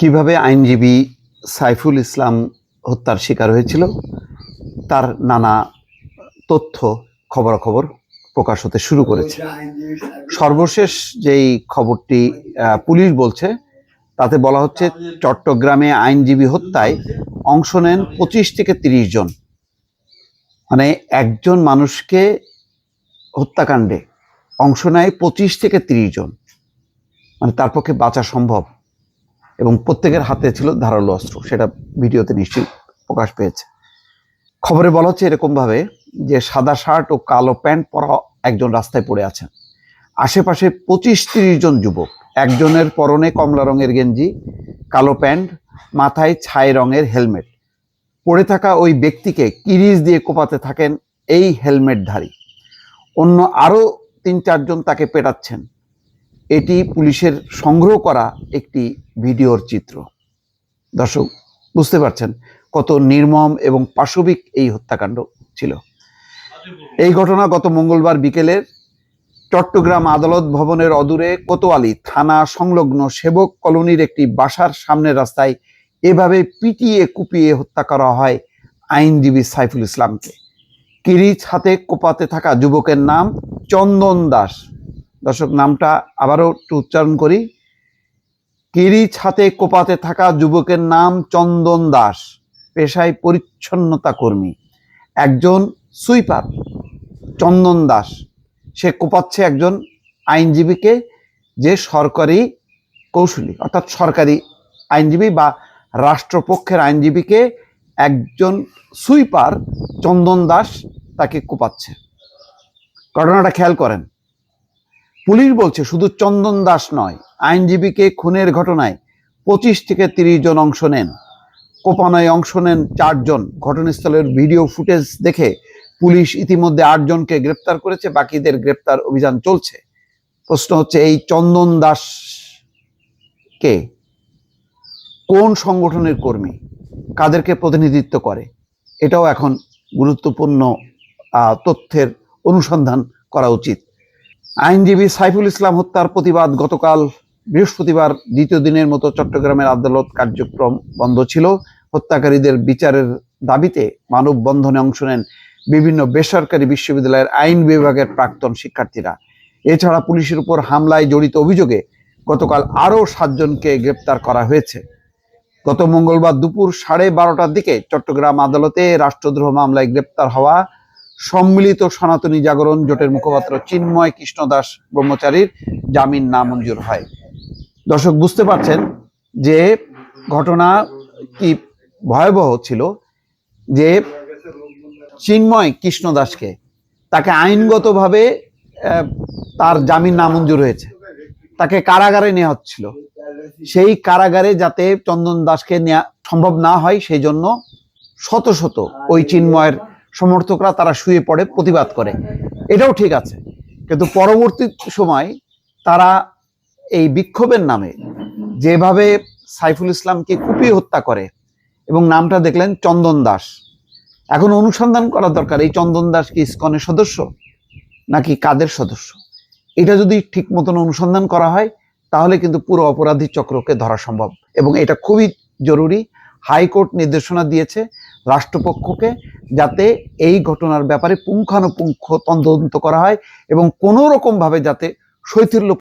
কিভাবে আইনজীবী সাইফুল ইসলাম হত্যার শিকার হয়েছিল তার নানা তথ্য খবরাখবর প্রকাশ হতে শুরু করেছে। সর্বশেষ যেই খবরটি পুলিশ বলছে তাতে বলা হচ্ছে চট্টগ্রামে আইনজীবী হত্যায় অংশ নেন 25 থেকে 30 জন। মানে একজন মানুষকে হত্যাকাণ্ডে অংশ নেয় 25 থেকে 30 জন, মানে তার পক্ষে বাঁচা সম্ভব। এবং প্রত্যেকের হাতে ছিল ধারালো অস্ত্র, সেটা ভিডিওতে নিশ্চয়ই প্রকাশ পেয়েছে। খবরে বলা হচ্ছে এরকম ভাবে যে সাদা শার্ট ও কালো প্যান্ট পরা একজন রাস্তায় পড়ে আছেন, আশেপাশে 25-30 জন যুবক, একজনের পরনে কমলা রঙের গেঞ্জি, কালো প্যান্ট, মাথায় ছাই রঙের হেলমেট। পড়ে থাকা ওই ব্যক্তিকে কিরিচ দিয়ে কোপাতে থাকেন এই হেলমেটধারী। অন্য আরো 3-4 জন তাকে পেটাচ্ছেন। এটি পুলিশের সংগ্রহ করা একটি ভিডিওর চিত্র। দর্শক বুঝতে পারছেন কত নির্মম এবং পাশবিক এই হত্যাকাণ্ড ছিল। এই ঘটনা গত মঙ্গলবার বিকেলের চট্টগ্রাম আদালত ভবনের অদূরে কোতোয়ালি থানা সংলগ্ন সেবক কলোনির একটি বাসার সামনের রাস্তায় এভাবে পিটিয়ে কুপিয়ে হত্যা করা হয় আইনজীবী সাইফুল ইসলামকে। কিরিচ হাতে কোপাতে থাকা যুবকের নাম চন্দন দাস। দর্শক নামটা আবারও একটু উচ্চারণ করি। কিরিচ হাতে কোপাতে থাকা যুবকের নাম চন্দন দাস, পেশায় পরিচ্ছন্নতা কর্মী, একজন সুইপার। চন্দন দাস সে কোপাচ্ছে একজন আইনজীবীকে, যে সরকারি কৌশলী অর্থাৎ সরকারি আইনজীবী বা রাষ্ট্রপক্ষের আইনজীবীকে একজন সুইপার চন্দন দাস তাকে কোপাচ্ছে। ঘটনাটা খেয়াল করেন। পুলিশ বলছে শুধু চন্দন দাস নয়, আইনজীবীকে খুনের ঘটনায় 25 থেকে 30 জন অংশ নেন। কোপানোয় অংশ নেন 4 জন। ঘটনাস্থলের ভিডিও ফুটেজ দেখে পুলিশ ইতিমধ্যে 8 জনকে গ্রেপ্তার করেছে, বাকিদের গ্রেপ্তার অভিযান চলছে। প্রশ্ন হচ্ছে এই চন্দন দাস কে, কোন সংগঠনের কর্মী, কাদেরকে প্রতিনিধিত্ব করে, এটাও এখন গুরুত্বপূর্ণ তথ্যের অনুসন্ধান করা উচিত। আইনজীবী সাইফুল ইসলাম হত্যার প্রতিবাদ গতকাল বৃহস্পতিবার দ্বিতীয় দিনের মতো চট্টগ্রামের আদালত কার্যক্রম বন্ধ ছিল। হত্যাকারীদের বিচারের দাবিতে মানববন্ধনে অংশ নেন বিভিন্ন বেসরকারি বিশ্ববিদ্যালয়ের আইন বিভাগের প্রাক্তন শিক্ষার্থীরা। এছাড়া পুলিশের উপর হামলায় জড়িত অভিযোগে গতকাল আরও 7 জনকে গ্রেপ্তার করা হয়েছে। গত মঙ্গলবার দুপুর 12:30টার দিকে চট্টগ্রাম আদালতে রাষ্ট্রদ্রোহ মামলায় গ্রেপ্তার হওয়া সম্মিলিত সনাতনী জাগরণ জোটের মুখপাত্র চিন্ময় কৃষ্ণ দাস ব্রহ্মচারীর জামিন নামঞ্জুর হয়। দর্শক বুঝতে পারছেন যে ঘটনা কি ভয়াবহ ছিল, যে চিন্ময় কৃষ্ণ দাসকে তাকে আইনগতভাবে তার জামিন নামঞ্জুর হয়েছে, তাকে কারাগারে নেওয়া হচ্ছিল। সেই কারাগারে যাতে চন্দন দাসকে নেওয়া সম্ভব না হয় সেই জন্য শত শত ওই চিন্ময়ের সমর্থকরা তারা শুয়ে পড়ে প্রতিবাদ করে, এটাও ঠিক আছে। কিন্তু পরবর্তী সময় তারা এই বিক্ষোভের নামে যেভাবে সাইফুল ইসলামকে কুপিয়ে হত্যা করে, এবং নামটা দেখলেন চন্দন দাস। এখন অনুসন্ধান করা দরকার এই চন্দন দাস কি ইসকনের সদস্য নাকি কাদের সদস্য। এটা যদি ঠিক মতন অনুসন্ধান করা হয় তাহলে কিন্তু পুরো অপরাধী চক্রকে ধরা সম্ভব, এবং এটা খুবই জরুরি। হাইকোর্ট নির্দেশনা দিয়েছে রাষ্ট্রপক্ষকে যাতে এই ঘটনার ব্যাপারে পুঙ্খানুপুঙ্খ তদন্ত করা হয় এবং কোনো রকম ভাবে যাতে শৈথিল্য